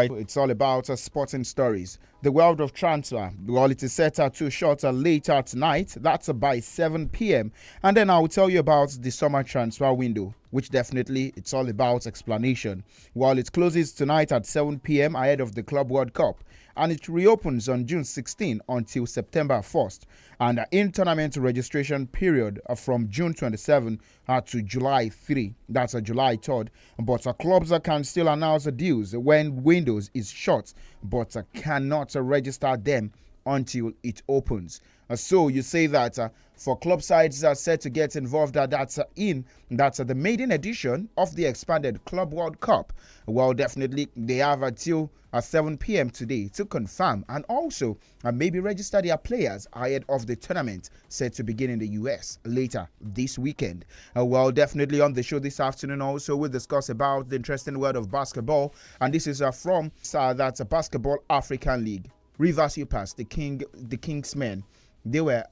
right, it's all about sporting stories. The world of transfer. Well, it is set to short later tonight. That's by 7 p.m. And then I'll tell you about the summer transfer window, which definitely it's all about explanation. Well, it closes tonight at 7 p.m. ahead of the Club World Cup. And it reopens on June 16 until September 1st. And the in-tournament registration period from June 27 to July 3. That's July 3rd. But clubs can still announce the deals when windows is short, but cannot register them until it opens. So you say that for club sides set to get involved, that's the maiden edition of the expanded Club World Cup. Well, definitely they have until 7 p.m. today to confirm and also maybe register their players ahead of the tournament set to begin in the US later this weekend. Well, definitely on the show this afternoon also we'll discuss about the interesting world of basketball, and this is from that's a Basketball African League. Rivers Upas, the Kingsmen, they were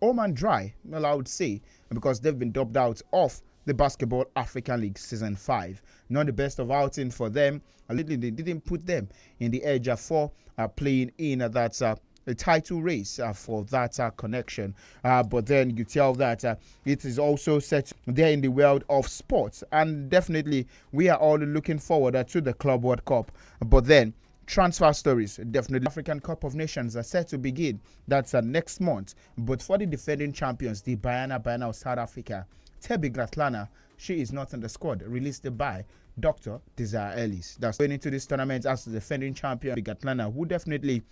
home and dry, well, I would say, because they've been dubbed out of the Basketball African League Season 5. Not the best of outing for them. They didn't put them in the edge for playing in that a title race for that connection. But then you tell that it is also set there in the world of sports. And definitely we are all looking forward to the Club World Cup. But then transfer stories, definitely. African Cup of Nations are set to begin. That's next month. But for the defending champions, the Banyana of South Africa, Tebi Gratlana, she is not in the squad, released by Dr. Desire Ellis. That's going into this tournament as the defending champion, Gratlana, who definitely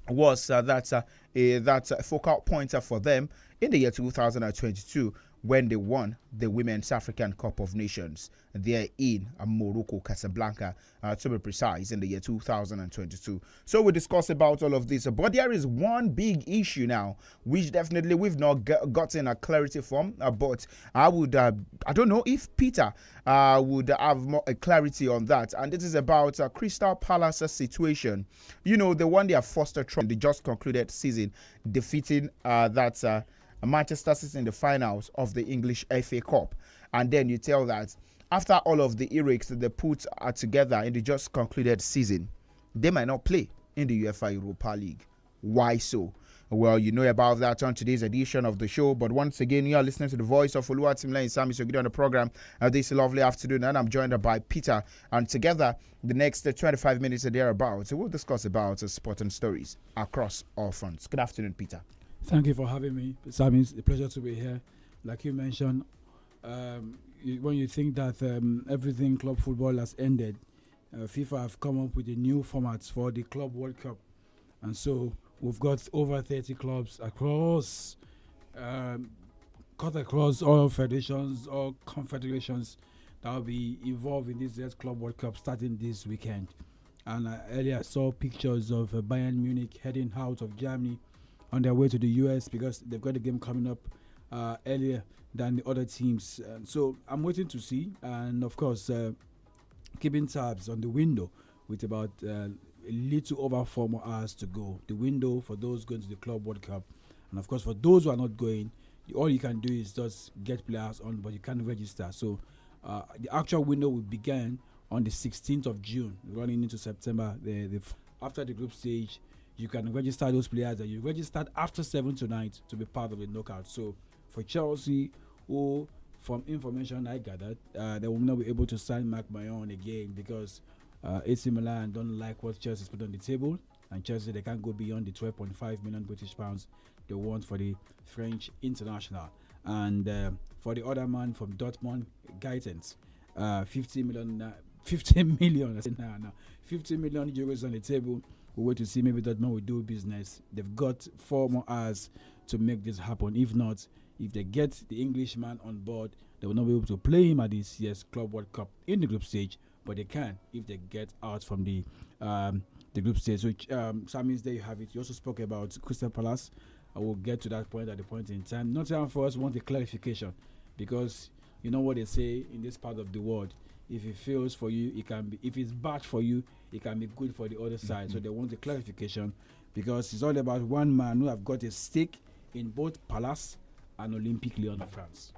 was that focal point for them in the year 2022 when they won the Women's African Cup of Nations there in Morocco, Casablanca, to be precise, in the year 2022. So we discuss about all of this, but there is one big issue now, which definitely we've not gotten a clarity from, but I don't know if Peter would have more clarity on that, and this is about Crystal Palace's situation. You know, the one they have fostered from the just concluded season, defeating Manchester City in the finals of the English FA Cup. And then you tell that after all of the heroics that they put together in the just concluded season, they might not play in the UEFA Europa League. Why so? Well, you know about that on today's edition of the show. But once again, you are listening to the voice of Oluwatimilai SAMIES on the program this lovely afternoon. And I'm joined by Peter. And together, the next 25 minutes or thereabouts, we'll discuss about sport and stories across all fronts. Good afternoon, Peter. Thank you for having me, SAMIES. A pleasure to be here. Like you mentioned, when you think that everything club football has ended, FIFA have come up with a new format for the Club World Cup. And so we've got over 30 clubs across, cut across all federations, all confederations that will be involved in this Club World Cup starting this weekend. And earlier I saw pictures of Bayern Munich heading out of Germany on their way to the US because they've got a game coming up earlier than the other teams. So I'm waiting to see, and of course keeping tabs on the window with about a little over 4 more hours to go. The window for those going to the Club World Cup, and of course for those who are not going, all you can do is just get players on, but you can't register. So the actual window will begin on the 16th of June, running into September. After the group stage, you can register those players that you registered after 7 tonight to be part of the knockout. So for Chelsea, who from information I gathered, they will not be able to sign Marc Mayon again because AC Milan don't like what Chelsea put on the table, and Chelsea, they can't go beyond the 12.5 million British pounds they want for the French international. And for the other man from Dortmund, Gaetens, 50 million euros on the table. We'll wait to see. Maybe Dortmund will do business. They've got 4 more hours to make this happen. If not, if they get the Englishman on board, they will not be able to play him at this year's Club World Cup in the group stage, but they can if they get out from the group stage. So SAMIES, there you have it. You also spoke about Crystal Palace. I will get to that point at the point in time. Nottingham Forest want a clarification because you know what they say in this part of the world. If it fails for you, it can be. If it's bad for you, it can be good for the other side. So they want a clarification because it's all about one man who have got a stake in both Palace and Olympique Lyon of France.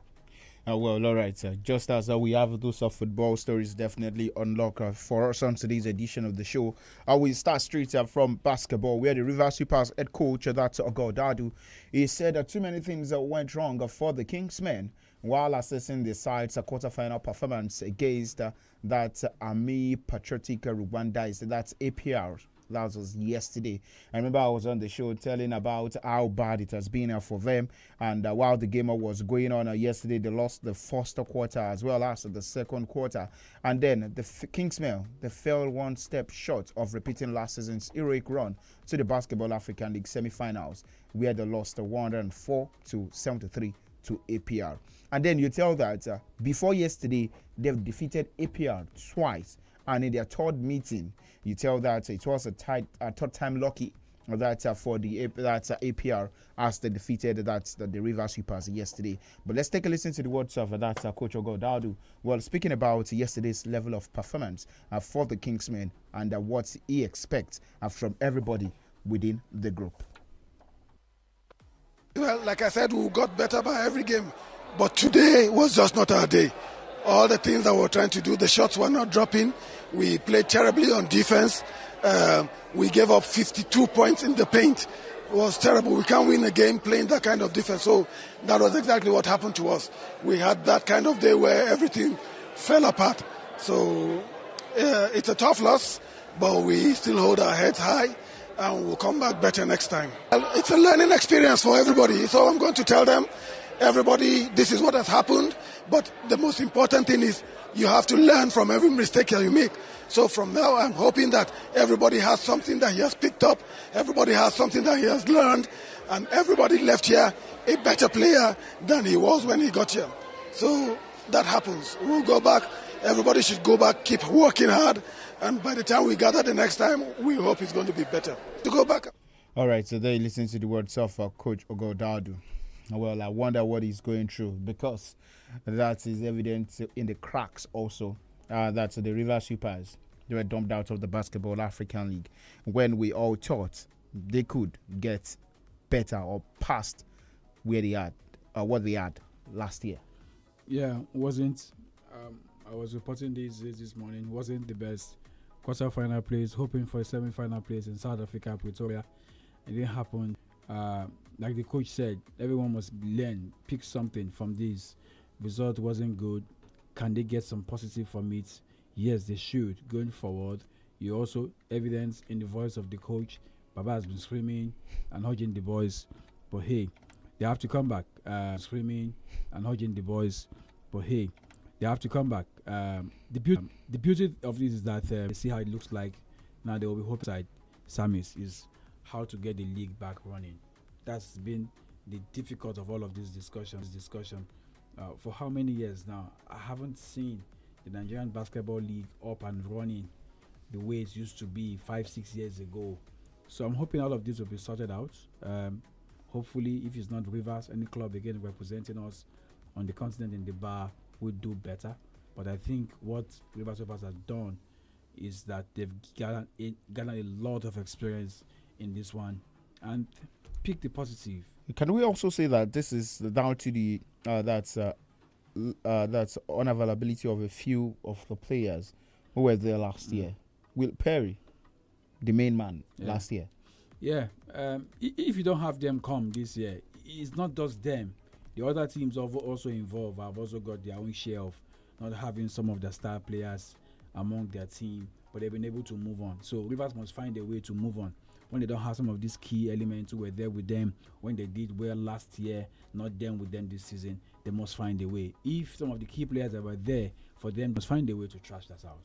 Well, all right. Just as we have those football stories definitely unlock for us on today's edition of the show, we start straight from basketball, where the Rivers Supers head coach, that's 𝐷𝐿, he said that too many things went wrong for the Kingsmen while assessing the side's quarterfinal performance against that Army Patriotic Rwanda. That's APR. That was yesterday. I remember I was on the show telling about how bad it has been for them. And while the game was going on yesterday, they lost the first quarter as well as the second quarter. And then the Kingsmen, they fell one step short of repeating last season's heroic run to the Basketball African League semi-finals, where they lost 104-73 to APR. And then you tell that before yesterday, they've defeated APR twice. And in their third meeting, you tell that it was a third time lucky that for the APR as they defeated the Rivers Supers yesterday. But let's take a listen to the words of that Coach 𝐷𝐿. Well, speaking about yesterday's level of performance for the Kingsmen and what he expects from everybody within the group. Well, like I said, we got better by every game, but today was just not our day. All the things that we were trying to do, the shots were not dropping. We played terribly on defense. We gave up 52 points in the paint. It was terrible. We can't win a game playing that kind of defense. So that was exactly what happened to us. We had that kind of day where everything fell apart. So it's a tough loss, but we still hold our heads high and we'll come back better next time. It's a learning experience for everybody. So I'm going to tell them, everybody, this is what has happened. But the most important thing is you have to learn from every mistake that you make. So from now, I'm hoping that everybody has something that he has picked up. Everybody has something that he has learned. And everybody left here a better player than he was when he got here. So that happens. We'll go back. Everybody should go back, keep working hard. And by the time we gather the next time, we hope it's going to be better. To go back. All right, so there you listen to the words of Coach 𝐷𝐿. Well, I wonder what he's going through, because that is evident in the cracks also. That's the Rivers Supers. They were dumped out of the Basketball African League when we all thought they could get better or past where they had, what they had last year. Yeah, wasn't. I was reporting this morning. Wasn't the best quarter-final place, hoping for a semi-final place in South Africa, Pretoria. It didn't happen. Like the coach said, everyone must learn, pick something from this. Result wasn't good. Can they get some positive from it? Yes, they should. Going forward, you also evidence in the voice of the coach. Baba has been screaming and hugging the boys, but hey, they have to come back. Screaming and hugging the boys, but hey, they have to come back. The beauty of this is that they see how it looks like. Now they will be hoping side SAMIES is how to get the league back running. That's been the difficult of all of this discussion. For how many years now? I haven't seen the Nigerian Basketball League up and running the way it used to be 5-6 years ago. So I'm hoping all of this will be sorted out. Hopefully, if it's not Rivers, any club again representing us on the continent in the bar will do better. But I think what Rivers has done is that they've gotten a lot of experience in this one and pick the positive. Can we also say that this is down to the that's unavailability of a few of the players who were there last year? Will Perry, the main man, last year? Yeah. If you don't have them come this year, it's not just them. The other teams also involved have also got their own share of not having some of the star players among their team, but they've been able to move on. So Rivers must find a way to move on. When they don't have some of these key elements who were there with them when they did well last year, not them with them this season, they must find a way. If some of the key players that were there for them, must find a way to trash that out.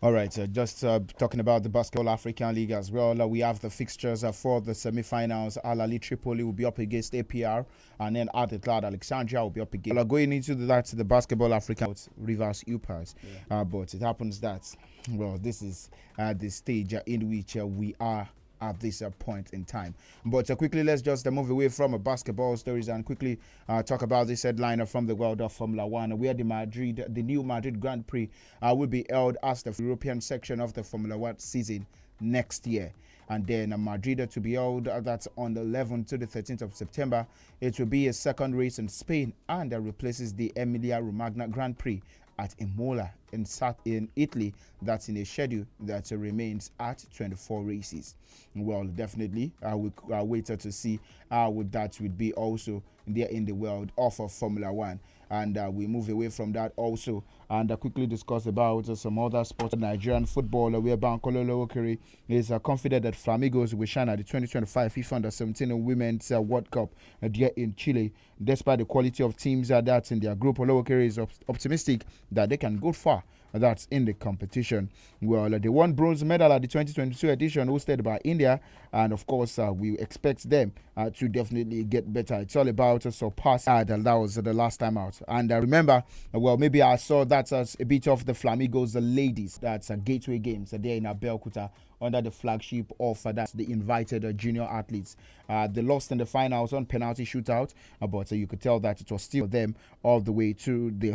All right, just talking about the Basketball African League as well. We have the fixtures for the semi-finals. Al Ahly Tripoli will be up against APR, and then 𝐷𝐿 Alexandria will be up against. Going into the Basketball African Rivers Supers, but it happens that, well, this is the stage in which we are at this point in time. But quickly, let's just move away from basketball stories and quickly talk about this headliner from the world of Formula One, where the new Madrid Grand Prix will be held as the European section of the Formula One season next year. And then Madrid to be held, that's on the 11th to the 13th of September. It will be a second race in Spain, and that replaces the Emilia-Romagna Grand Prix at Imola in Italy. That's in a schedule that remains at 24 races. Well, definitely, we waited to see how that would be also there in the world of Formula One. And we move away from that also and quickly discuss about some other sports. Nigerian football, where Bankole Oluwakere is confident that Flamingos will shine at the 2025 FIFA Under-17 Women's World Cup there in Chile. Despite the quality of teams that's in their group, Oluwakere is optimistic that they can go far. That's in the competition. Well, they won bronze medal at the 2022 edition hosted by India, and of course, we expect them to definitely get better. It's all about surpass that was the last time out. And remember, well, maybe I saw that as a bit of the Flamingos, the ladies. That's Gateway Games. They're in Abeokuta under the flagship of that's the invited junior athletes. They lost in the finals on penalty shootout, but you could tell that it was still them all the way to the